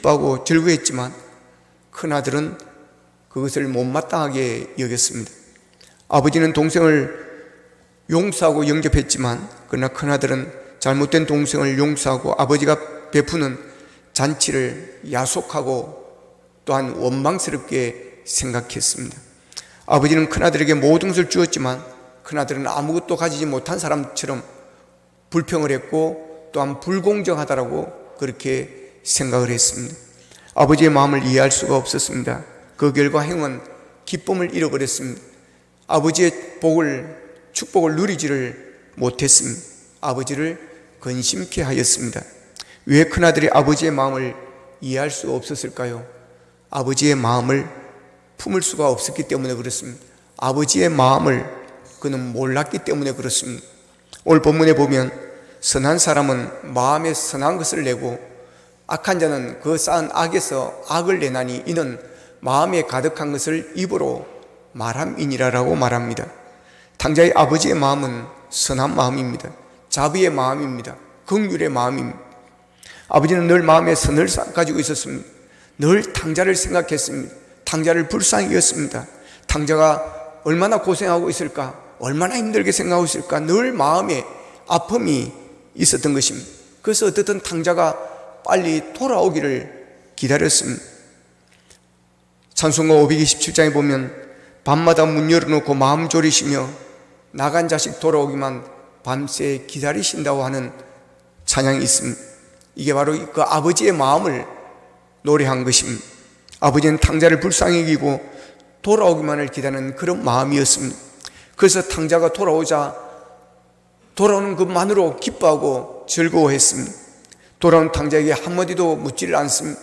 기뻐하고 즐거워했지만 큰아들은 그것을 못마땅하게 여겼습니다. 아버지는 동생을 용서하고 영접했지만 그러나 큰아들은 잘못된 동생을 용서하고 아버지가 베푸는 잔치를 야속하고 또한 원망스럽게 생각했습니다. 아버지는 큰아들에게 모든 것을 주었지만 큰아들은 아무것도 가지지 못한 사람처럼 불평을 했고 또한 불공정하다라고 그렇게 생각을 했습니다. 아버지의 마음을 이해할 수가 없었습니다. 그 결과 형은 기쁨을 잃어버렸습니다. 아버지의 축복을 누리지를 못했습니다. 아버지를 근심케 하였습니다. 왜 큰아들이 아버지의 마음을 이해할 수 없었을까요? 아버지의 마음을 품을 수가 없었기 때문에 그렇습니다. 아버지의 마음을 그는 몰랐기 때문에 그렇습니다. 오늘 본문에 보면 선한 사람은 마음에 선한 것을 내고 악한 자는 그 쌓은 악에서 악을 내나니 이는 마음에 가득한 것을 입으로 말함이니라라고 말합니다. 당자의 아버지의 마음은 선한 마음입니다. 자비의 마음입니다. 긍휼의 마음입니다. 아버지는 늘 마음에 선을 가지고 있었습니다. 늘 당자를 생각했습니다. 당자를 불쌍히 여겼습니다. 당자가 얼마나 고생하고 있을까, 얼마나 힘들게 생각하고 있을까, 늘 마음에 아픔이 있었던 것입니다. 그래서 어떻든 당자가 빨리 돌아오기를 기다렸습니다. 찬송가 527장에 보면 밤마다 문 열어놓고 마음 졸이시며 나간 자식 돌아오기만 밤새 기다리신다고 하는 찬양이 있습니다. 이게 바로 그 아버지의 마음을 노래한 것입니다. 아버지는 당자를 불쌍히 여기고 돌아오기만을 기다리는 그런 마음이었습니다. 그래서 당자가 돌아오는 것만으로 기뻐하고 즐거워했습니다. 돌아온 당자에게 한마디도 묻지를 않습니다.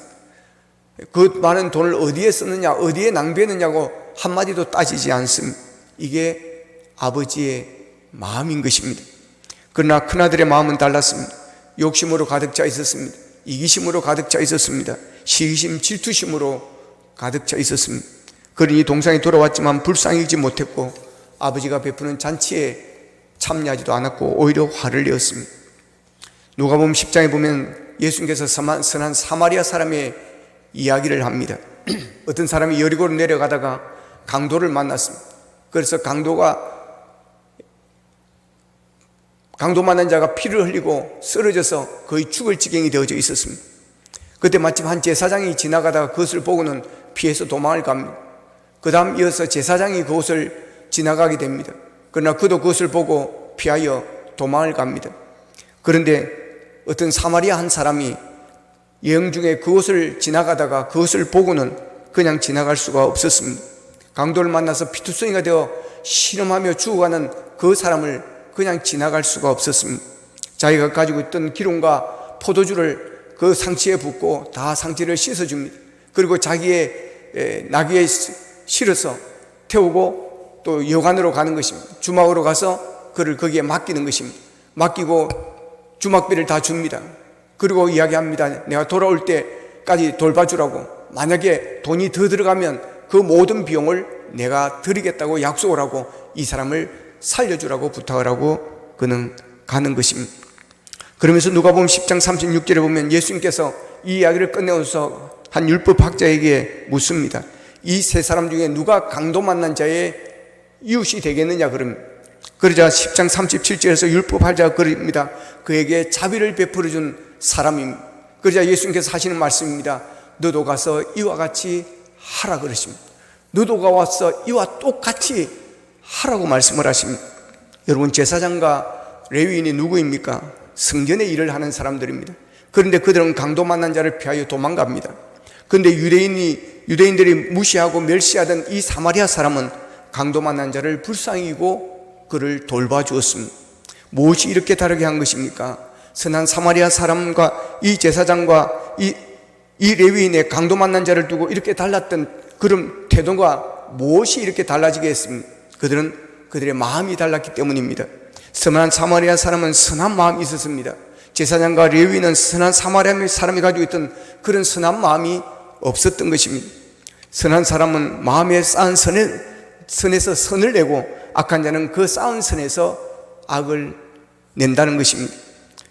그 많은 돈을 어디에 썼느냐, 어디에 낭비했느냐고 한마디도 따지지 않습니다. 이게 아버지의 마음인 것입니다. 그러나 큰아들의 마음은 달랐습니다. 욕심으로 가득 차 있었습니다. 이기심으로 가득 차 있었습니다. 시기심, 질투심으로 가득 차 있었습니다. 그러니 동생이 돌아왔지만 불쌍히 여기지 못했고 아버지가 베푸는 잔치에 참여하지도 않았고 오히려 화를 내었습니다. 누가복음 10장에 보면 예수님께서 선한 사마리아 사람의 이야기를 합니다. 어떤 사람이 여리고로 내려가다가 강도를 만났습니다. 그래서 강도 만난 자가 피를 흘리고 쓰러져서 거의 죽을 지경이 되어져 있었습니다. 그때 마침 한 제사장이 지나가다가 그것을 보고는 피해서 도망을 갑니다. 그 다음 이어서 제사장이 그곳을 지나가게 됩니다. 그러나 그도 그것을 보고 피하여 도망을 갑니다. 그런데 어떤 사마리아 한 사람이 여행 중에 그곳을 지나가다가 그것을 보고는 그냥 지나갈 수가 없었습니다. 강도를 만나서 피투성이가 되어 신음하며 죽어가는 그 사람을 그냥 지나갈 수가 없었습니다. 자기가 가지고 있던 기름과 포도주를 그 상치에 붓고 다 상치를 씻어줍니다. 그리고 자기의 나귀에 실어서 태우고 또 여관으로 가는 것입니다. 주막으로 가서 그를 거기에 맡기는 것입니다. 맡기고 주막비를 다 줍니다. 그리고 이야기합니다. 내가 돌아올 때까지 돌봐주라고, 만약에 돈이 더 들어가면 그 모든 비용을 내가 드리겠다고 약속을 하고 이 사람을 살려주라고 부탁을 하고 그는 가는 것입니다. 그러면서 누가복음 10장 36절에 보면 예수님께서 이 이야기를 끝내면서 한 율법학자에게 묻습니다. 이 세 사람 중에 누가 강도 만난 자의 이웃이 되겠느냐 그러자 10장 37절에서 율법학자가 그럽니다. 그에게 자비를 베풀어 준 사람입니다. 그러자 예수님께서 하시는 말씀입니다. 너도 가서 이와 같이 하라 그러십니다. 너도 가서 이와 똑같이 하라고 말씀을 하십니다. 여러분, 제사장과 레위인이 누구입니까? 성전의 일을 하는 사람들입니다. 그런데 그들은 강도 만난 자를 피하여 도망갑니다. 그런데 유대인들이 무시하고 멸시하던 이 사마리아 사람은 강도 만난 자를 불쌍히 여기고 그를 돌봐주었습니다. 무엇이 이렇게 다르게 한 것입니까? 선한 사마리아 사람과 이 제사장과 이 레위인의 강도 만난 자를 두고 이렇게 달랐던 그런 태도가 무엇이 이렇게 달라지게 했습니까? 그들의 마음이 달랐기 때문입니다. 선한 사마리아 사람은 선한 마음이 있었습니다. 제사장과 레위인은 선한 사마리아 사람이 가지고 있던 그런 선한 마음이 없었던 것입니다. 선한 사람은 마음에 쌓은 선에서 선을 내고 악한 자는 그 쌓은 선에서 악을 낸다는 것입니다.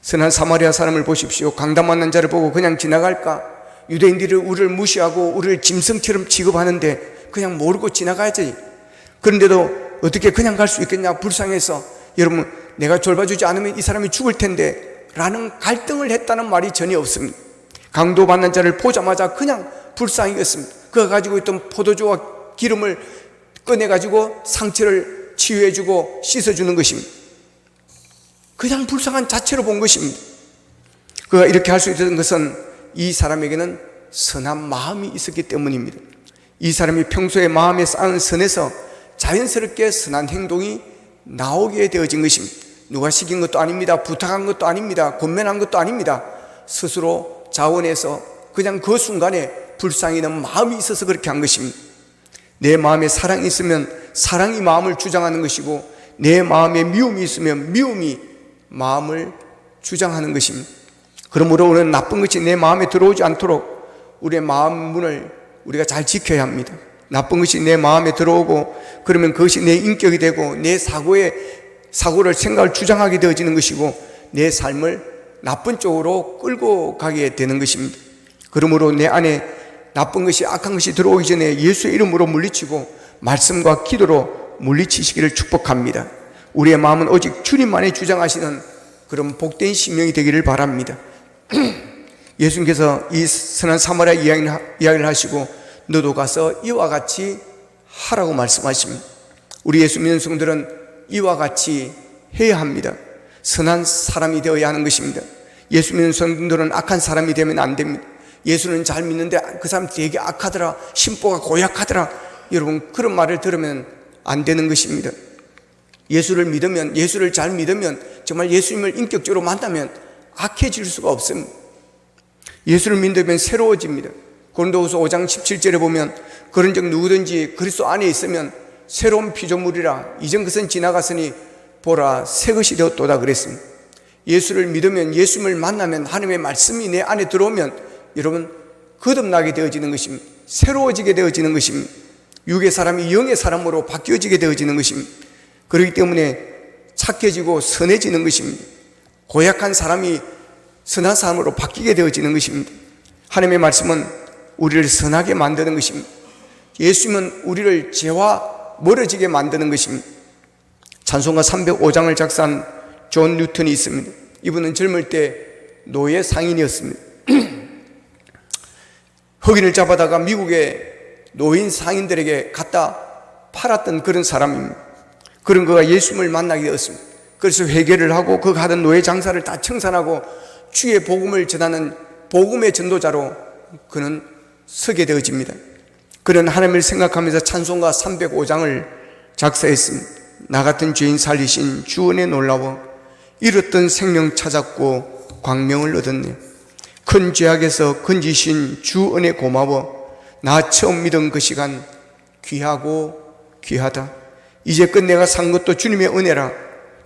선한 사마리아 사람을 보십시오. 강도 만난 자를 보고 그냥 지나갈까? 유대인들이 우리를 무시하고 우리를 짐승처럼 취급하는데 그냥 모르고 지나가야지. 그런데도 어떻게 그냥 갈 수 있겠냐, 불쌍해서. 여러분, 내가 돌봐주지 않으면 이 사람이 죽을 텐데 라는 갈등을 했다는 말이 전혀 없습니다. 강도받는 자를 보자마자 그냥 불쌍히 여겼습니다. 그가 가지고 있던 포도주와 기름을 꺼내가지고 상처를 치유해주고 씻어주는 것입니다. 그냥 불쌍한 자체로 본 것입니다. 그가 이렇게 할 수 있었던 것은 이 사람에게는 선한 마음이 있었기 때문입니다. 이 사람이 평소에 마음에 쌓은 선에서 자연스럽게 선한 행동이 나오게 되어진 것입니다. 누가 시킨 것도 아닙니다. 부탁한 것도 아닙니다. 권면한 것도 아닙니다. 스스로 자원해서 그냥 그 순간에 불쌍히 있는 마음이 있어서 그렇게 한 것입니다. 내 마음에 사랑이 있으면 사랑이 마음을 주장하는 것이고, 내 마음에 미움이 있으면 미움이 마음을 주장하는 것입니다. 그러므로 우리는 나쁜 것이 내 마음에 들어오지 않도록 우리의 마음 문을 우리가 잘 지켜야 합니다. 나쁜 것이 내 마음에 들어오고 그러면 그것이 내 인격이 되고 내 사고를 생각을 주장하게 되어지는 것이고 내 삶을 나쁜 쪽으로 끌고 가게 되는 것입니다. 그러므로 내 안에 나쁜 것이, 악한 것이 들어오기 전에 예수의 이름으로 물리치고 말씀과 기도로 물리치시기를 축복합니다. 우리의 마음은 오직 주님만이 주장하시는 그런 복된 심령이 되기를 바랍니다. 예수님께서 이 선한 사마리아 이야기를 하시고 너도 가서 이와 같이 하라고 말씀하십니다. 우리 예수 믿는 성도들은 이와 같이 해야 합니다. 선한 사람이 되어야 하는 것입니다. 예수 믿는 성도들은 악한 사람이 되면 안 됩니다. 예수는 잘 믿는데 그 사람 되게 악하더라, 심보가 고약하더라, 여러분 그런 말을 들으면 안 되는 것입니다. 예수를 믿으면, 예수를 잘 믿으면, 정말 예수님을 인격적으로 만나면 악해질 수가 없습니다. 예수를 믿으면 새로워집니다. 고린도후서 5장 17절에 보면 그런즉 누구든지 그리스도 안에 있으면 새로운 피조물이라, 이전 것은 지나갔으니 보라 새 것이 되었도다 그랬습니다. 예수를 믿으면, 예수님을 만나면, 하나님의 말씀이 내 안에 들어오면 여러분 거듭나게 되어지는 것입니다. 새로워지게 되어지는 것입니다. 육의 사람이 영의 사람으로 바뀌어지게 되어지는 것입니다. 그렇기 때문에 착해지고 선해지는 것입니다. 고약한 사람이 선한 사람으로 바뀌게 되어지는 것입니다. 하나님의 말씀은 우리를 선하게 만드는 것입니다. 예수님은 우리를 죄와 멀어지게 만드는 것입니다. 찬송가 305장을 작사한 존 뉴턴이 있습니다. 이분은 젊을 때 노예 상인이었습니다. 흑인을 잡아다가 미국의 노인 상인들에게 갖다 팔았던 그런 사람입니다. 그런 그가 예수님을 만나게 되었습니다. 그래서 회개를 하고 그가 하던 노예 장사를 다 청산하고 주의 복음을 전하는 복음의 전도자로 그는 서게 되어집니다. 그는 하나님을 생각하면서 찬송가 305장을 작사했습니다. 나 같은 죄인 살리신 주 은혜 놀라워 잃었던 생명 찾았고 광명을 얻었네. 큰 죄악에서 건지신 주 은혜 고마워 나 처음 믿은 그 시간 귀하고 귀하다. 이제껏 내가 산 것도 주님의 은혜라.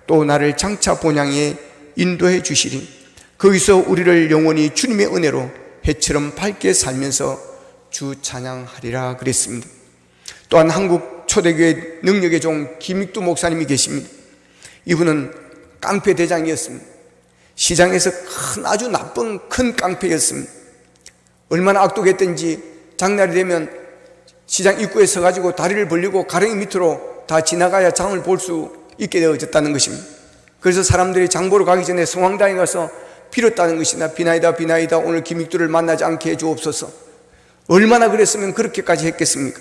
또 나를 장차 본향에 인도해 주시리. 거기서 우리를 영원히 주님의 은혜로 해처럼 밝게 살면서 주 찬양하리라 그랬습니다. 또한 한국 초대교회 능력의 종 김익두 목사님이 계십니다. 이분은 깡패 대장이었습니다. 시장에서 아주 나쁜 큰 깡패였습니다. 얼마나 악독했던지 장날이 되면 시장 입구에 서가지고 다리를 벌리고 가랭이 밑으로 다 지나가야 장을 볼 수 있게 되어졌다는 것입니다. 그래서 사람들이 장 보러 가기 전에 성황당에 가서 빌었다는 것이나 비나이다 비나이다 오늘 김익두를 만나지 않게 해주옵소서. 얼마나 그랬으면 그렇게까지 했겠습니까?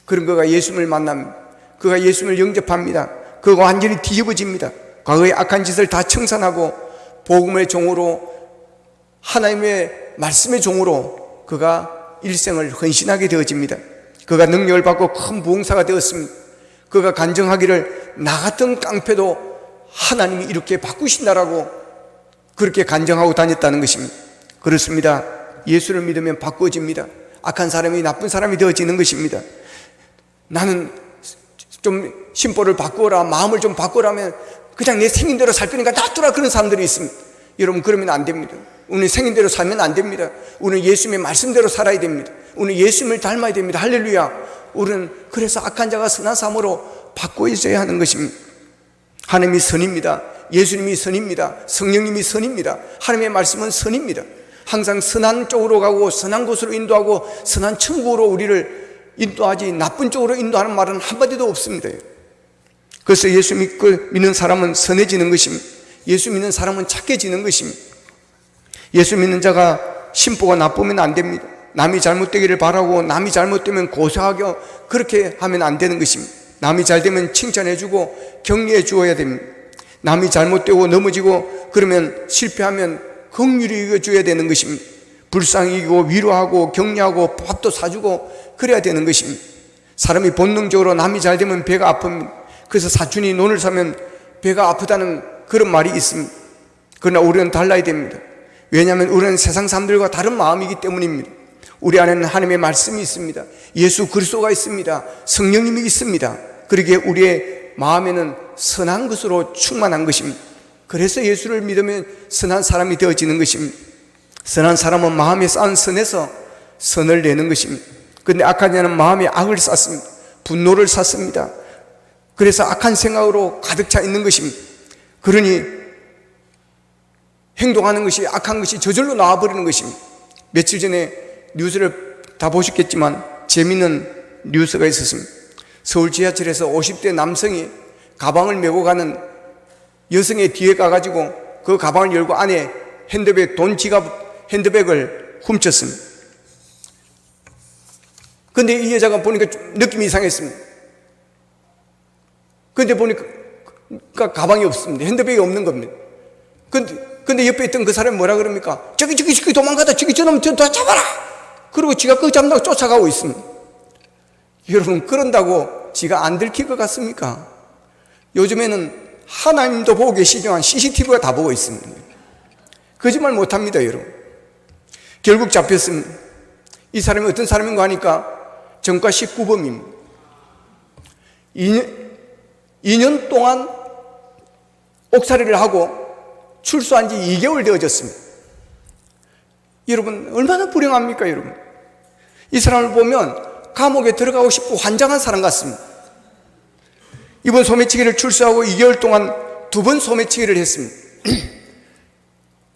그런 그가 예수님을 만납니다. 그가 예수님을 영접합니다. 그가 완전히 뒤집어집니다. 과거의 악한 짓을 다 청산하고 복음의 종으로, 하나님의 말씀의 종으로 그가 일생을 헌신하게 되어집니다. 그가 능력을 받고 큰 부흥사가 되었습니다. 그가 간증하기를 나 같은 깡패도 하나님이 이렇게 바꾸신다라고 그렇게 간증하고 다녔다는 것입니다. 그렇습니다. 예수를 믿으면 바꾸어집니다. 악한 사람이 나쁜 사람이 되어지는 것입니다. 나는 좀 심보를 바꾸어라, 마음을 좀 바꾸라면 그냥 내 생긴 대로 살 거니까 놔두라, 그런 사람들이 있습니다. 여러분 그러면 안 됩니다. 우리는 생긴 대로 살면 안 됩니다. 우리는 예수님의 말씀대로 살아야 됩니다. 우리는 예수님을 닮아야 됩니다. 할렐루야. 우리는 그래서 악한 자가 선한 사람으로 바꿔져야 하는 것입니다. 하나님이 선입니다. 예수님이 선입니다. 성령님이 선입니다. 하나님의 말씀은 선입니다. 항상 선한 쪽으로 가고 선한 곳으로 인도하고 선한 천국으로 우리를 인도하지 나쁜 쪽으로 인도하는 말은 한마디도 없습니다. 그래서 예수 믿는 사람은 선해지는 것입니다. 예수 믿는 사람은 착해지는 것입니다. 예수 믿는 자가 심보가 나쁘면 안 됩니다. 남이 잘못되기를 바라고 남이 잘못되면 고소하게 그렇게 하면 안 되는 것입니다. 남이 잘되면 칭찬해주고 격려해 주어야 됩니다. 남이 잘못되고 넘어지고 그러면 실패하면 긍휼히 여겨줘야 되는 것입니다. 불쌍히 여기고 위로하고 격려하고 밥도 사주고 그래야 되는 것입니다. 사람이 본능적으로 남이 잘되면 배가 아픕니다. 그래서 사촌이 논을 사면 배가 아프다는 그런 말이 있습니다. 그러나 우리는 달라야 됩니다. 왜냐하면 우리는 세상 사람들과 다른 마음이기 때문입니다. 우리 안에는 하나님의 말씀이 있습니다. 예수 그리스도가 있습니다. 성령님이 있습니다. 그러기에 우리의 마음에는 선한 것으로 충만한 것입니다. 그래서 예수를 믿으면 선한 사람이 되어지는 것입니다. 선한 사람은 마음에 쌓은 선에서 선을 내는 것입니다. 그런데 악한 자는 마음에 악을 쌓습니다. 분노를 쌓습니다. 그래서 악한 생각으로 가득 차 있는 것입니다. 그러니 행동하는 것이 악한 것이 저절로 나와버리는 것입니다. 며칠 전에 뉴스를 다 보셨겠지만 재미있는 뉴스가 있었습니다. 서울 지하철에서 50대 남성이 가방을 메고 가는 여성의 뒤에 가가지고 그 가방을 열고 안에 핸드백, 돈, 지갑, 핸드백을 훔쳤습니다. 근데 이 여자가 보니까 좀 느낌이 이상했습니다. 근데 보니까 가방이 없습니다. 핸드백이 없는 겁니다. 근데 옆에 있던 그 사람이 뭐라 그럽니까? 저기 도망가다 저놈 다 잡아라! 그리고 지가 그 잡는다고 쫓아가고 있습니다. 여러분, 그런다고 지가 안 들킬 것 같습니까? 요즘에는 하나님도 보고 계시지만 CCTV가 다 보고 있습니다. 거짓말 못합니다, 여러분. 결국 잡혔습니다. 이 사람이 어떤 사람인가 하니까 전과 19범입니다. 2년 동안 옥살이를 하고 출소한 지 2개월 되어졌습니다. 여러분, 얼마나 불행합니까, 여러분? 이 사람을 보면 감옥에 들어가고 싶고 환장한 사람 같습니다. 이번 소매치기를 출소하고 2개월 동안 2번 소매치기를 했습니다.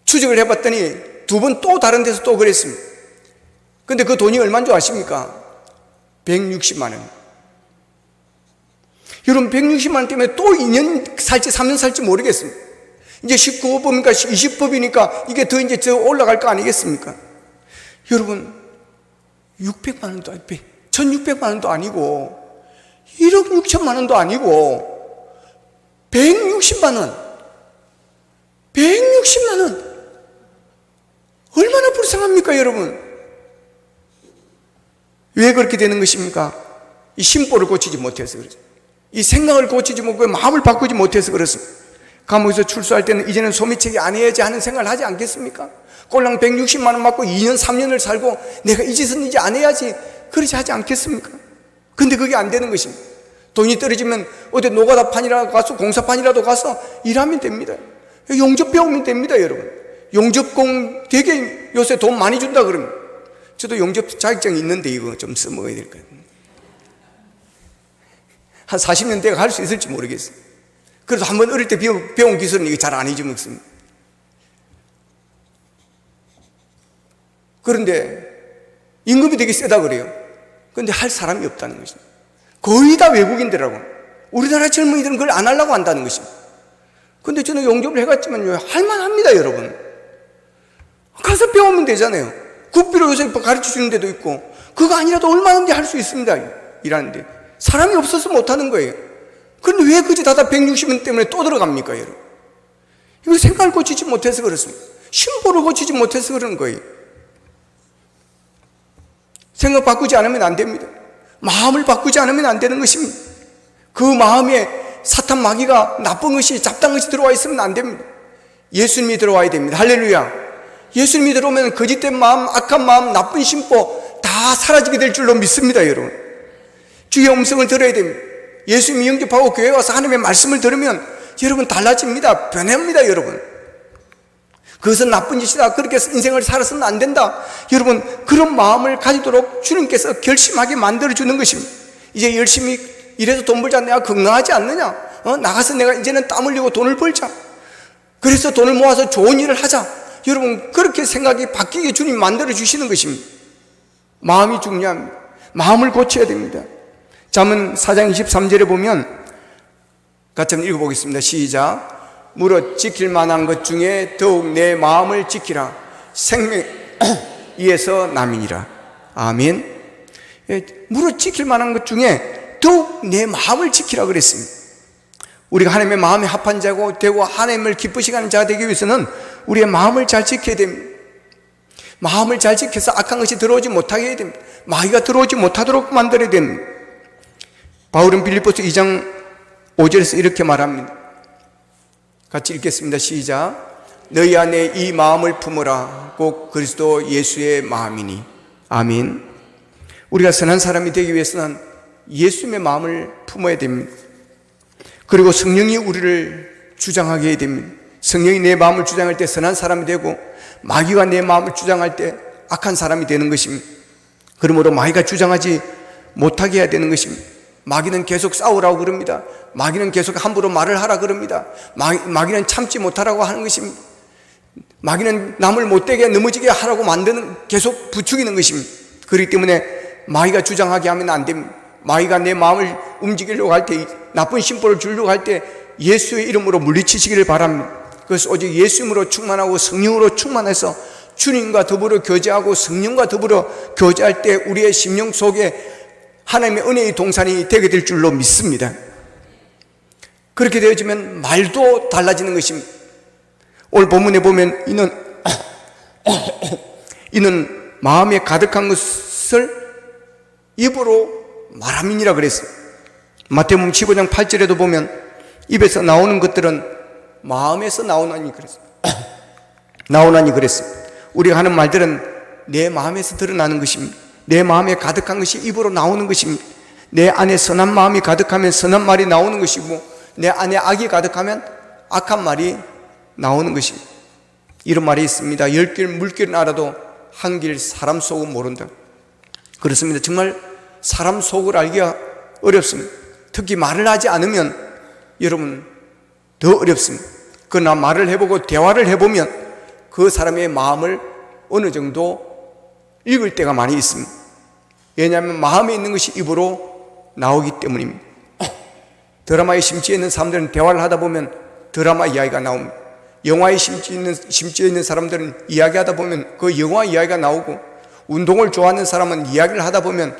추적을 해봤더니 2번 또 다른 데서 또 그랬습니다. 근데 그 돈이 얼마인 줄 아십니까? 160만 원. 여러분, 160만 원 때문에 또 2년 살지 3년 살지 모르겠습니다. 이제 19법이니까 20법이니까 이게 더 이제 더 올라갈 거 아니겠습니까? 여러분, 600만 원도 아니고 1600만 원도 아니고 1억 6천만 원도 아니고 160만 원 160만 원 얼마나 불쌍합니까, 여러분? 왜 그렇게 되는 것입니까? 이 심보를 고치지 못해서 그렇죠. 이 생각을 고치지 못하고 마음을 바꾸지 못해서 그렇습니다. 감옥에서 출소할 때는 이제는 소매치기 안 해야지 하는 생각을 하지 않겠습니까? 꼴랑 160만 원 받고 2년 3년을 살고 내가 이 짓은 이제 안 해야지 그렇지 하지 않겠습니까? 근데 그게 안 되는 것입니다. 돈이 떨어지면 어디 노가다판이라도 가서 공사판이라도 가서 일하면 됩니다. 용접 배우면 됩니다, 여러분. 용접工되게 요새 돈 많이 준다 그러면 저도 용접 자격증이 있는데 이거 좀 써먹어야 될 거예요. 한 40년 내가 할 수 있을지 모르겠어요. 그래도 한번 어릴 때 배운 기술은 이게 잘 안 잊어먹습니다. 그런데 임금이 되게 세다 그래요. 그런데 할 사람이 없다는 것입니다. 거의 다 외국인들하고 우리나라 젊은이들은 그걸 안 하려고 한다는 것입니다. 그런데 저는 용접을 해갔지만요, 할만합니다, 여러분. 가서 배우면 되잖아요. 국비로 요새 가르쳐 주는 데도 있고 그거 아니라도 얼마든지 할 수 있습니다. 일하는데 사람이 없어서 못하는 거예요. 그런데 왜 그지 다다 160원 때문에 또 들어갑니까, 여러분? 이거 생각을 고치지 못해서 그렇습니다. 심보를 고치지 못해서 그러는 거예요. 생각 바꾸지 않으면 안 됩니다. 마음을 바꾸지 않으면 안 되는 것입니다. 그 마음에 사탄 마귀가 나쁜 것이 잡다한 것이 들어와 있으면 안 됩니다. 예수님이 들어와야 됩니다. 할렐루야. 예수님이 들어오면 거짓된 마음, 악한 마음, 나쁜 심보 다 사라지게 될 줄로 믿습니다, 여러분. 주의 음성을 들어야 됩니다. 예수님이 영접하고 교회 와서 하나님의 말씀을 들으면 여러분 달라집니다. 변합니다, 여러분. 그것은 나쁜 짓이다, 그렇게 인생을 살아서는 안 된다, 여러분, 그런 마음을 가지도록 주님께서 결심하게 만들어주는 것입니다. 이제 열심히 일해서 돈 벌자, 내가 건강하지 않느냐? 나가서 내가 이제는 땀 흘리고 돈을 벌자, 그래서 돈을 모아서 좋은 일을 하자, 여러분, 그렇게 생각이 바뀌게 주님 만들어 주시는 것입니다. 마음이 중요합니다. 마음을 고쳐야 됩니다. 잠언 4장 23절에 보면 같이 한번 읽어보겠습니다. 시작. 무릇 지킬 만한 것 중에 더욱 내 마음을 지키라. 생명 이에서 남이니라. 아멘. 무릇 지킬 만한 것 중에 더욱 내 마음을 지키라 그랬습니다. 우리가 하나님의 마음에 합한 자고 되고 하나님을 기쁘시게 하는 자가 되기 위해서는 우리의 마음을 잘 지켜야 됩니다. 마음을 잘 지켜서 악한 것이 들어오지 못하게 해야 됩니다. 마귀가 들어오지 못하도록 만들어야 됩니다. 바울은 빌립보서 2장 5절에서 이렇게 말합니다. 같이 읽겠습니다. 시작. 너희 안에 이 마음을 품으라. 곧 그리스도 예수의 마음이니. 아멘. 우리가 선한 사람이 되기 위해서는 예수님의 마음을 품어야 됩니다. 그리고 성령이 우리를 주장하게 해야 됩니다. 성령이 내 마음을 주장할 때 선한 사람이 되고, 마귀가 내 마음을 주장할 때 악한 사람이 되는 것입니다. 그러므로 마귀가 주장하지 못하게 해야 되는 것입니다. 마귀는 계속 싸우라고 그럽니다. 마귀는 계속 함부로 말을 하라 그럽니다. 마귀는 참지 못하라고 하는 것입니다. 마귀는 남을 못되게 넘어지게 하라고 만드는, 계속 부추기는 것입니다. 그렇기 때문에 마귀가 주장하게 하면 안 됩니다. 마귀가 내 마음을 움직이려고 할 때, 나쁜 심보를 주려고 할 때 예수의 이름으로 물리치시기를 바랍니다. 그래서 오직 예수 이름으로 충만하고 성령으로 충만해서 주님과 더불어 교제하고 성령과 더불어 교제할 때 우리의 심령 속에 하나님의 은혜의 동산이 되게 될 줄로 믿습니다. 그렇게 되어지면 말도 달라지는 것입니다. 오늘 본문에 보면 이는 마음에 가득한 것을 입으로 말함이니라 그랬습니다. 마태복음 15장 8절에도 보면 입에서 나오는 것들은 마음에서 나오나니 그랬습니다. 나오나니 그랬습니다. 우리가 하는 말들은 내 마음에서 드러나는 것입니다. 내 마음에 가득한 것이 입으로 나오는 것입니다. 내 안에 선한 마음이 가득하면 선한 말이 나오는 것이고, 내 안에 악이 가득하면 악한 말이 나오는 것입니다. 이런 말이 있습니다. 10길 물길은 알아도 한 길 사람 속은 모른다. 그렇습니다. 정말 사람 속을 알기가 어렵습니다. 특히 말을 하지 않으면 여러분 더 어렵습니다. 그러나 말을 해보고 대화를 해보면 그 사람의 마음을 어느 정도 읽을 때가 많이 있습니다. 왜냐하면 마음에 있는 것이 입으로 나오기 때문입니다. 드라마에 심취해 있는 사람들은 대화를 하다 보면 드라마 이야기가 나옵니다. 영화에 심취해 있는 사람들은 이야기하다 보면 그 영화 이야기가 나오고, 운동을 좋아하는 사람은 이야기를 하다 보면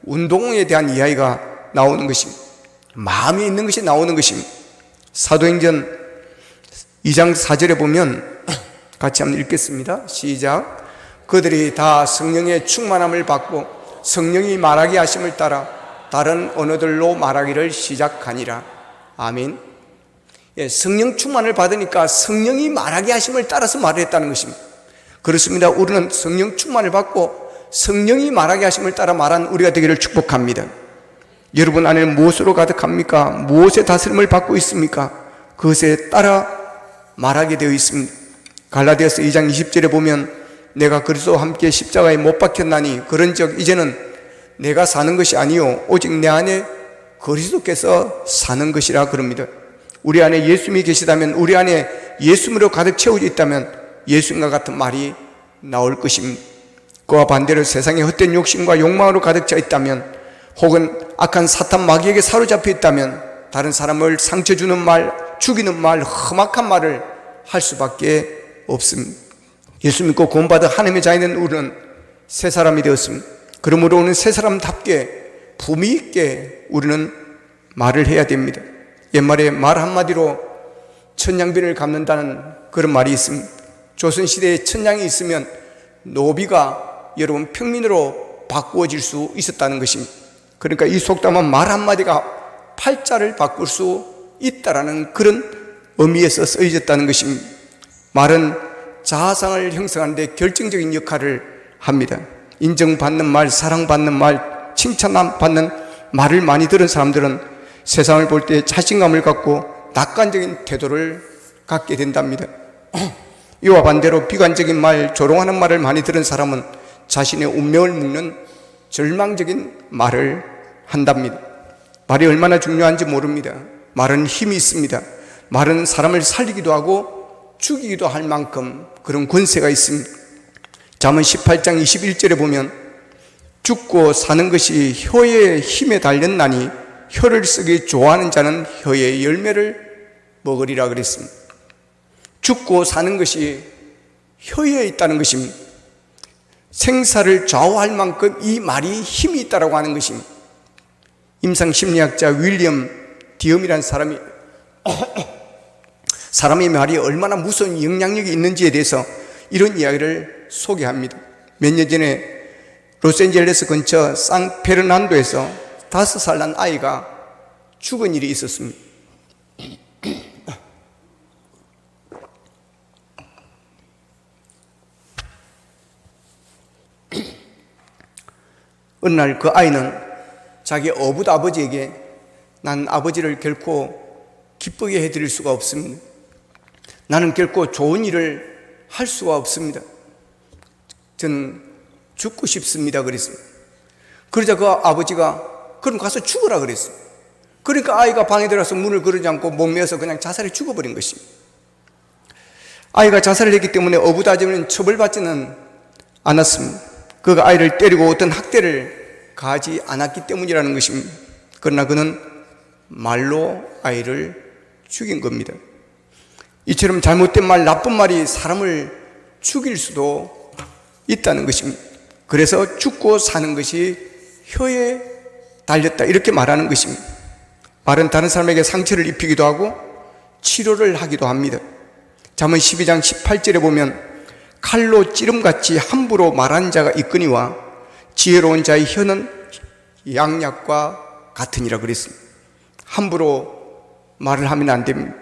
운동에 대한 이야기가 나오는 것입니다. 마음에 있는 것이 나오는 것입니다. 사도행전 2장 4절에 보면 같이 한번 읽겠습니다. 시작. 그들이 다 성령의 충만함을 받고 성령이 말하게 하심을 따라 다른 언어들로 말하기를 시작하니라. 아멘. 성령 충만을 받으니까 성령이 말하게 하심을 따라서 말을 했다는 것입니다. 그렇습니다. 우리는 성령 충만을 받고 성령이 말하게 하심을 따라 말한 우리가 되기를 축복합니다. 여러분 안에는 무엇으로 가득합니까? 무엇의 다스림을 받고 있습니까? 그것에 따라 말하게 되어 있습니다. 갈라디아서 2장 20절에 보면 내가 그리스도와 함께 십자가에 못 박혔나니 그런즉 이제는 내가 사는 것이 아니요 오직 내 안에 그리스도께서 사는 것이라 그럽니다. 우리 안에 예수님이 계시다면, 우리 안에 예수님으로 가득 채워져 있다면 예수님과 같은 말이 나올 것입니다. 그와 반대로 세상의 헛된 욕심과 욕망으로 가득 차 있다면, 혹은 악한 사탄 마귀에게 사로잡혀 있다면 다른 사람을 상처 주는 말, 죽이는 말, 험악한 말을 할 수밖에 없습니다. 예수 믿고 구원받은 하나님의 자녀는 우리는 새 사람이 되었습니다. 그러므로 우리는 새 사람답게 품위 있게 우리는 말을 해야 됩니다. 옛말에 말 한마디로 천냥빈을 갚는다는 그런 말이 있습니다. 조선시대에 천냥이 있으면 노비가 여러분 평민으로 바꾸어질 수 있었다는 것입니다. 그러니까 이 속담은 말 한마디가 팔자를 바꿀 수 있다라는 그런 의미에서 쓰여졌다는 것입니다. 말은 자아상을 형성하는 데 결정적인 역할을 합니다. 인정받는 말, 사랑받는 말, 칭찬받는 말을 많이 들은 사람들은 세상을 볼 때 자신감을 갖고 낙관적인 태도를 갖게 된답니다. 이와 반대로 비관적인 말, 조롱하는 말을 많이 들은 사람은 자신의 운명을 묶는 절망적인 말을 한답니다. 말이 얼마나 중요한지 모릅니다. 말은 힘이 있습니다. 말은 사람을 살리기도 하고 죽이기도 할 만큼 그런 권세가 있습니다. 잠언 18장 21절에 보면 죽고 사는 것이 혀의 힘에 달렸나니 혀를 쓰기 좋아하는 자는 혀의 열매를 먹으리라 그랬습니다. 죽고 사는 것이 혀에 있다는 것입니다. 생사를 좌우할 만큼 이 말이 힘이 있다고 하는 것입니다. 임상심리학자 윌리엄 디엄이라는 사람의 말이 얼마나 무서운 영향력이 있는지에 대해서 이런 이야기를 소개합니다. 몇 년 전에 로스앤젤레스 근처 산페르난도에서 5살 난 아이가 죽은 일이 있었습니다. 어느 날 그 아이는 자기 어부 아버지에게 난 아버지를 결코 기쁘게 해드릴 수가 없습니다. 나는 결코 좋은 일을 할 수가 없습니다. 저는 죽고 싶습니다 그랬습니다. 그러자 그 아버지가 그럼 가서 죽으라 그랬어요. 그러니까 아이가 방에 들어가서 문을 걸지 않고 목매어서 그냥 자살해 죽어버린 것입니다. 아이가 자살을 했기 때문에 어부 아버지는 처벌받지는 않았습니다. 그 아이를 때리고 어떤 학대를 가하지 않았기 때문이라는 것입니다. 그러나 그는 말로 아이를 죽인 겁니다. 이처럼 잘못된 말, 나쁜 말이 사람을 죽일 수도 있다는 것입니다. 그래서 죽고 사는 것이 혀에 달렸다 이렇게 말하는 것입니다. 말은 다른 사람에게 상처를 입히기도 하고 치료를 하기도 합니다. 잠언 12장 18절에 보면 칼로 찌름같이 함부로 말하는 자가 있거니와 지혜로운 자의 혀는 양약과 같으니라 그랬습니다. 함부로 말을 하면 안 됩니다.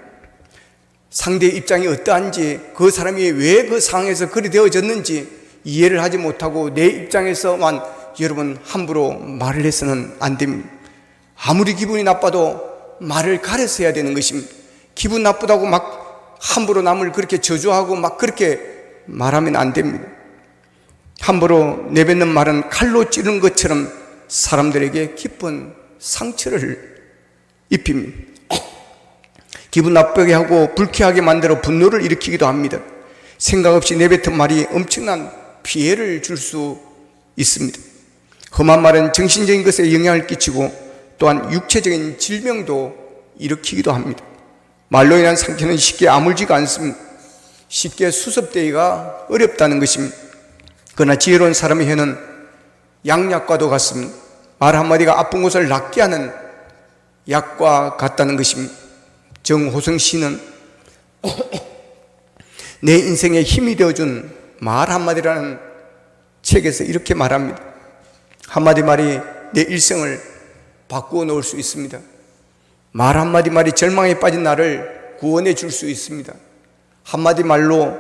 상대의 입장이 어떠한지, 그 사람이 왜 그 상황에서 그리 되어졌는지 이해를 하지 못하고 내 입장에서만 여러분 함부로 말을 해서는 안 됩니다. 아무리 기분이 나빠도 말을 가려서 해야 되는 것입니다. 기분 나쁘다고 막 함부로 남을 그렇게 저주하고 막 그렇게 말하면 안 됩니다. 함부로 내뱉는 말은 칼로 찌르는 것처럼 사람들에게 깊은 상처를 입힙니다. 기분 나쁘게 하고 불쾌하게 만들어 분노를 일으키기도 합니다. 생각 없이 내뱉은 말이 엄청난 피해를 줄 수 있습니다. 험한 말은 정신적인 것에 영향을 끼치고 또한 육체적인 질병도 일으키기도 합니다. 말로 인한 상처는 쉽게 아물지가 않습니다. 쉽게 수습되기가 어렵다는 것입니다. 그러나 지혜로운 사람의 혀는 양약과도 같습니다. 말 한마디가 아픈 곳을 낫게 하는 약과 같다는 것입니다. 정호성 씨는 내 인생에 힘이 되어준 말 한마디라는 책에서 이렇게 말합니다. 한마디 말이 내 일생을 바꾸어 놓을 수 있습니다. 말 한마디 말이 절망에 빠진 나를 구원해 줄 수 있습니다. 한마디 말로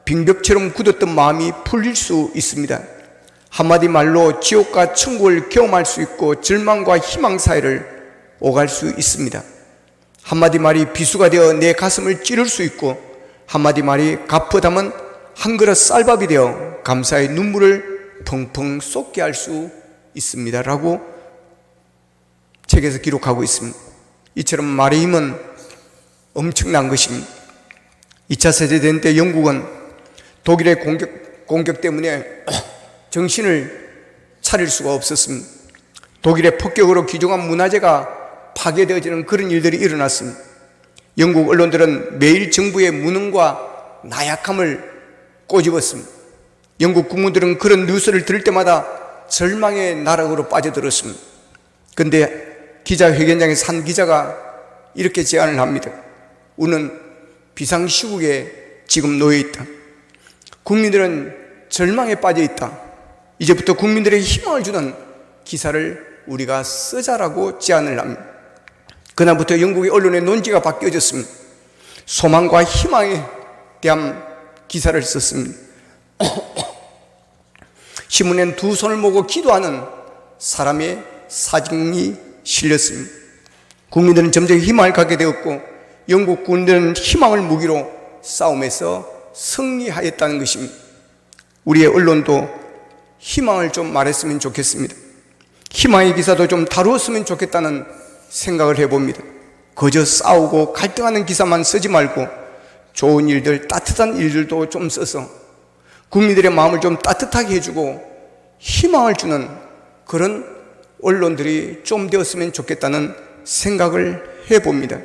빙벽처럼 굳었던 마음이 풀릴 수 있습니다. 한마디 말로 지옥과 천국을 경험할 수 있고 절망과 희망 사이를 오갈 수 있습니다. 한마디 말이 비수가 되어 내 가슴을 찌를 수 있고 한마디 말이 갚어 담은 한 그릇 쌀밥이 되어 감사의 눈물을 펑펑 쏟게 할 수 있습니다 라고 책에서 기록하고 있습니다. 이처럼 말의 힘은 엄청난 것입니다. 2차 세계대전 때 영국은 독일의 공격 때문에 정신을 차릴 수가 없었습니다. 독일의 폭격으로 귀중한 문화재가 파괴되어지는 그런 일들이 일어났습니다. 영국 언론들은 매일 정부의 무능과 나약함을 꼬집었습니다. 영국 국민들은 그런 뉴스를 들을 때마다 절망의 나락으로 빠져들었습니다. 그런데 기자회견장에서 한 기자가 이렇게 제안을 합니다. 우리는 비상시국에 지금 놓여 있다. 국민들은 절망에 빠져 있다. 이제부터 국민들에게 희망을 주는 기사를 우리가 쓰자라고 제안을 합니다. 그날부터 영국의 언론의 논지가 바뀌어졌습니다. 소망과 희망에 대한 기사를 썼습니다. 신문엔 두 손을 모고 기도하는 사람의 사진이 실렸습니다. 국민들은 점점 희망을 갖게 되었고 영국 군대는 희망을 무기로 싸움에서 승리하였다는 것입니다. 우리의 언론도 희망을 좀 말했으면 좋겠습니다. 희망의 기사도 좀 다루었으면 좋겠다는 생각을 해봅니다. 그저 싸우고 갈등하는 기사만 쓰지 말고 좋은 일들, 따뜻한 일들도 좀 써서 국민들의 마음을 좀 따뜻하게 해주고 희망을 주는 그런 언론들이 좀 되었으면 좋겠다는 생각을 해봅니다.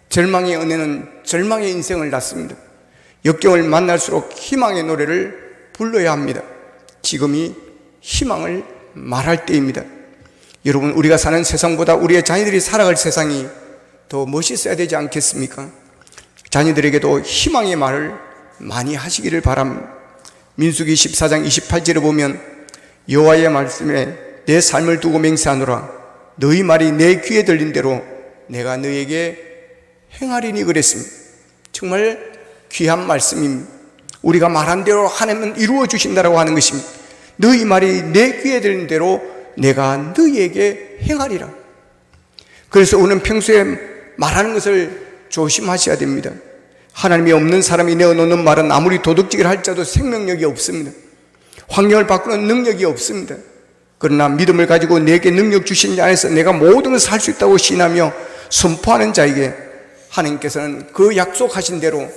절망의 은혜는 절망의 인생을 낳습니다. 역경을 만날수록 희망의 노래를 불러야 합니다. 지금이 희망을 말할 때입니다. 여러분, 우리가 사는 세상보다 우리의 자녀들이 살아갈 세상이 더 멋있어야 되지 않겠습니까? 자녀들에게도 희망의 말을 많이 하시기를 바랍니다. 민수기 14장 28절에 보면 여호와의 말씀에 내 삶을 두고 맹세하노라. 너희 말이 내 귀에 들린 대로 내가 너에게 행하리니 그랬습니다. 정말 귀한 말씀입니다. 우리가 말한 대로 하나님은 이루어 주신다라고 하는 것입니다. 너희 말이 내 귀에 들린 대로 내가 너희에게 행하리라. 그래서 우리는 평소에 말하는 것을 조심하셔야 됩니다. 하나님이 없는 사람이 내어놓는 말은 아무리 도덕질을 할지라도 생명력이 없습니다. 환경을 바꾸는 능력이 없습니다. 그러나 믿음을 가지고 내게 능력 주신 자 안에서 내가 모든 것을 할 수 있다고 신하며 선포하는 자에게 하나님께서는 그 약속하신 대로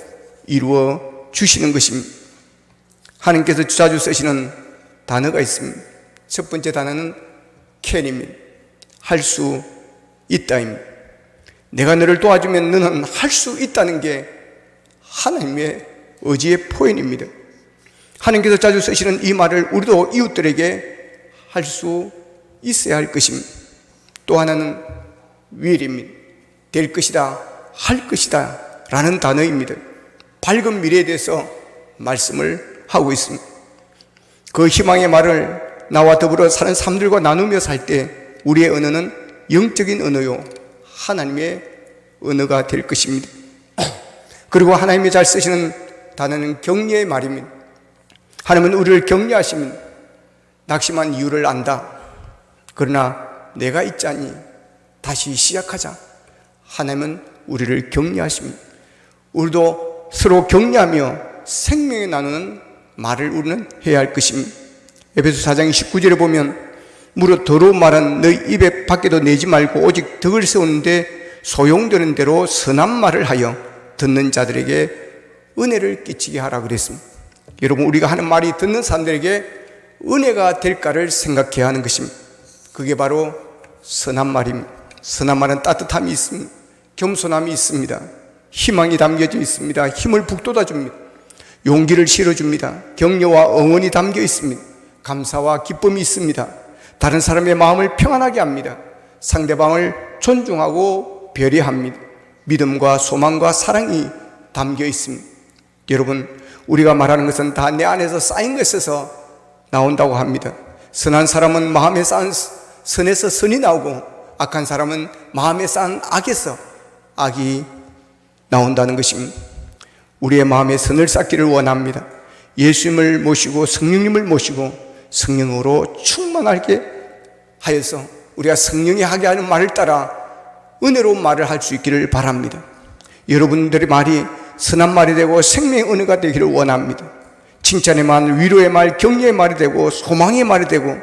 이루어 주시는 것입니다. 하나님께서 자주 쓰시는 단어가 있습니다. 첫 번째 단어는 캔입니다. 할 수 있다입니다. 내가 너를 도와주면 너는 할 수 있다는 게 하나님의 의지의 표현입니다. 하나님께서 자주 쓰시는 이 말을 우리도 이웃들에게 할 수 있어야 할 것입니다. 또 하나는 will입니다. 될 것이다, 할 것이다 라는 단어입니다. 밝은 미래에 대해서 말씀을 하고 있습니다. 그 희망의 말을 나와 더불어 사는 사람들과 나누며 살 때 우리의 언어는 영적인 언어요, 하나님의 언어가 될 것입니다. 그리고 하나님이 잘 쓰시는 단어는 격려의 말입니다. 하나님은 우리를 격려하시면 낙심한 이유를 안다. 그러나 내가 있자니 다시 시작하자. 하나님은 우리를 격려하십니다. 우리도 서로 격려하며 생명에 나누는 말을 우리는 해야 할 것입니다. 에베소 4장 19절에 보면 무릇 더러운 말은 너희 입에 밖에도 내지 말고 오직 덕을 세우는데 소용되는 대로 선한 말을 하여 듣는 자들에게 은혜를 끼치게 하라 그랬습니다. 여러분, 우리가 하는 말이 듣는 사람들에게 은혜가 될까를 생각해야 하는 것입니다. 그게 바로 선한 말입니다. 선한 말은 따뜻함이 있습니다. 겸손함이 있습니다. 희망이 담겨져 있습니다. 힘을 북돋아 줍니다. 용기를 실어줍니다. 격려와 응원이 담겨 있습니다. 감사와 기쁨이 있습니다. 다른 사람의 마음을 평안하게 합니다. 상대방을 존중하고 배려합니다. 믿음과 소망과 사랑이 담겨 있습니다. 여러분, 우리가 말하는 것은 다 내 안에서 쌓인 것에서 나온다고 합니다. 선한 사람은 마음에 쌓은 선에서 선이 나오고 악한 사람은 마음에 쌓은 악에서 악이 나온다는 것입니다. 우리의 마음에 선을 쌓기를 원합니다. 예수님을 모시고 성령님을 모시고 성령으로 충만하게 하여서 우리가 성령이 하게 하는 말을 따라 은혜로운 말을 할 수 있기를 바랍니다. 여러분들의 말이 선한 말이 되고 생명의 은혜가 되기를 원합니다. 칭찬의 말, 위로의 말, 격려의 말이 되고 소망의 말이 되고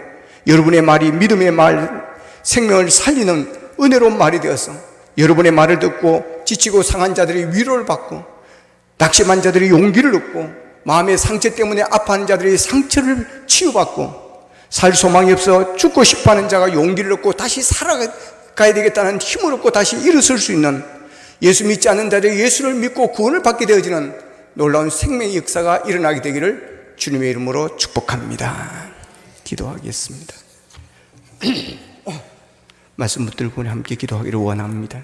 여러분의 말이 믿음의 말, 생명을 살리는 은혜로운 말이 되어서 여러분의 말을 듣고 지치고 상한 자들이 위로를 받고 낙심한 자들이 용기를 얻고 마음의 상처 때문에 아파하는 자들이 상처를 치유받고 살 소망이 없어 죽고 싶어하는 자가 용기를 얻고 다시 살아가야 되겠다는 힘을 얻고 다시 일어설 수 있는, 예수 믿지 않는 자들이 예수를 믿고 구원을 받게 되어지는 놀라운 생명의 역사가 일어나게 되기를 주님의 이름으로 축복합니다. 기도하겠습니다. 말씀 붙들고 함께 기도하기를 원합니다.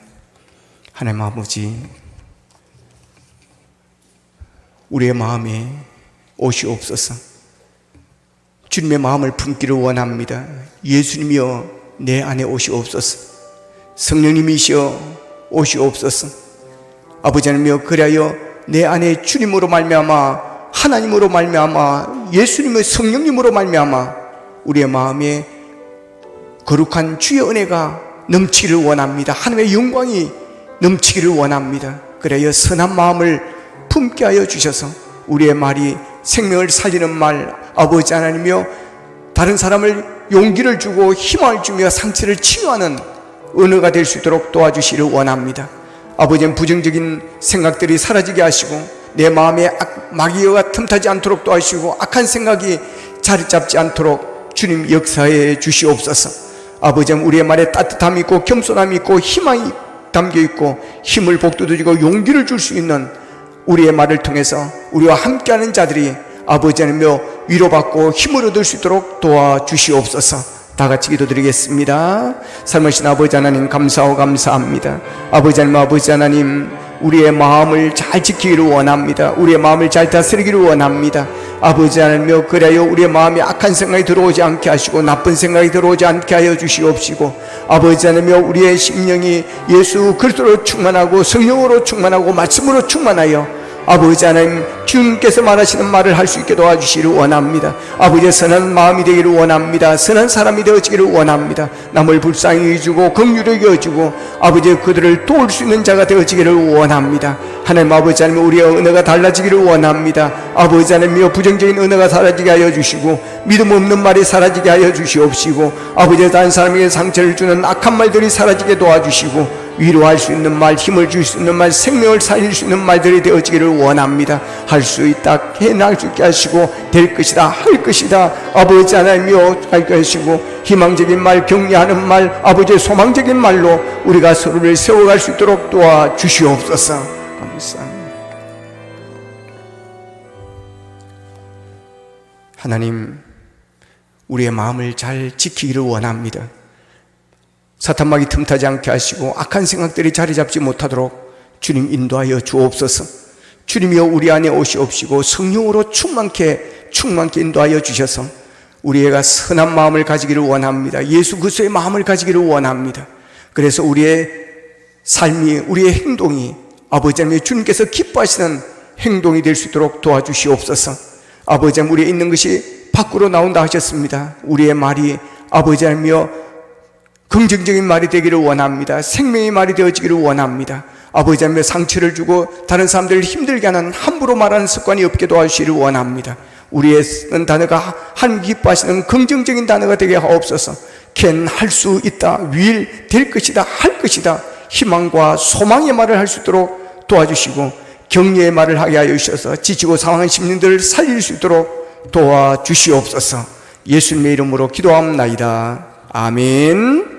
하나님 아버지, 우리의 마음에 오시옵소서. 주님의 마음을 품기를 원합니다. 예수님이여 내 안에 오시옵소서. 성령님이시여 오시옵소서. 아버지 하나님이여, 그리하여 내 안에 주님으로 말미암아, 하나님으로 말미암아, 예수님의 성령님으로 말미암아 우리의 마음에 거룩한 주의 은혜가 넘치기를 원합니다. 하나님의 영광이 넘치기를 원합니다. 그래야 선한 마음을 품게 하여 주셔서 우리의 말이 생명을 살리는 말, 아버지 하나님이여, 다른 사람을 용기를 주고 희망을 주며 상처를 치유하는 언어가 될 수 있도록 도와주시기를 원합니다. 아버지는 부정적인 생각들이 사라지게 하시고 내 마음에 마귀가 틈타지 않도록 도와주시고 악한 생각이 자리 잡지 않도록 주님 역사해 주시옵소서. 아버지는 우리의 말에 따뜻함이 있고 겸손함이 있고 희망이 담겨있고 힘을 북돋워주고 용기를 줄 수 있는 우리의 말을 통해서 우리와 함께하는 자들이 아버지 하나님여 위로받고 힘을 얻을 수 있도록 도와주시옵소서. 다같이 기도드리겠습니다. 살아계신 아버지 하나님 감사하고 감사합니다. 아버지 하나님, 아버지 하나님, 우리의 마음을 잘 지키기를 원합니다. 우리의 마음을 잘 다스리기를 원합니다. 아버지 하나님여, 그래야 우리의 마음에 악한 생각이 들어오지 않게 하시고 나쁜 생각이 들어오지 않게 하여 주시옵시고, 아버지 하나님여, 우리의 심령이 예수 그리스도로 충만하고 성령으로 충만하고 말씀으로 충만하여 아버지 하나님, 주님께서 말하시는 말을 할 수 있게 도와주시기를 원합니다. 아버지의 선한 마음이 되기를 원합니다. 선한 사람이 되어지기를 원합니다. 남을 불쌍히 여주고 긍휼히 여주고 아버지 그들을 도울 수 있는 자가 되어지기를 원합니다. 하나님 아버지 하나님, 우리의 언어가 달라지기를 원합니다. 아버지 하나님, 부정적인 언어가 사라지게 하여 주시고 믿음 없는 말이 사라지게 하여 주시옵시고, 아버지 다른 사람에게 상처를 주는 악한 말들이 사라지게 도와주시고 위로할 수 있는 말, 힘을 줄 수 있는 말, 생명을 살릴 수 있는 말들이 되어지기를 원합니다. 할 수 있다, 해낼 수 있게 하시고 될 것이다, 할 것이다 아버지 하나님이여 할 것이고, 희망적인 말, 격려하는 말, 아버지의 소망적인 말로 우리가 서로를 세워갈 수 있도록 도와주시옵소서. 감사합니다. 하나님, 우리의 마음을 잘 지키기를 원합니다. 사탄막이 틈타지 않게 하시고 악한 생각들이 자리 잡지 못하도록 주님 인도하여 주옵소서. 주님이여 우리 안에 오시옵시고 성령으로 충만케 인도하여 주셔서 우리가 선한 마음을 가지기를 원합니다. 예수 그리스도의 마음을 가지기를 원합니다. 그래서 우리의 삶이, 우리의 행동이 아버지 하나님, 주님께서 기뻐하시는 행동이 될 수 있도록 도와주시옵소서. 아버지 하나님, 우리에 있는 것이 밖으로 나온다 하셨습니다. 우리의 말이 아버지 하나님이여 긍정적인 말이 되기를 원합니다. 생명의 말이 되어지기를 원합니다. 아버지 하나님, 상처를 주고 다른 사람들을 힘들게 하는 함부로 말하는 습관이 없게 도와주시기를 원합니다. 우리의 쓰는 단어가 하나님 기뻐하시는 긍정적인 단어가 되게 하옵소서. 캔 할 수 있다, will 될 것이다, 할 것이다, 희망과 소망의 말을 할 수 있도록 도와주시고 격려의 말을 하게 하여 주셔서 지치고 상황한 심령들을 살릴 수 있도록 도와주시옵소서. 예수님의 이름으로 기도합나이다. 아멘.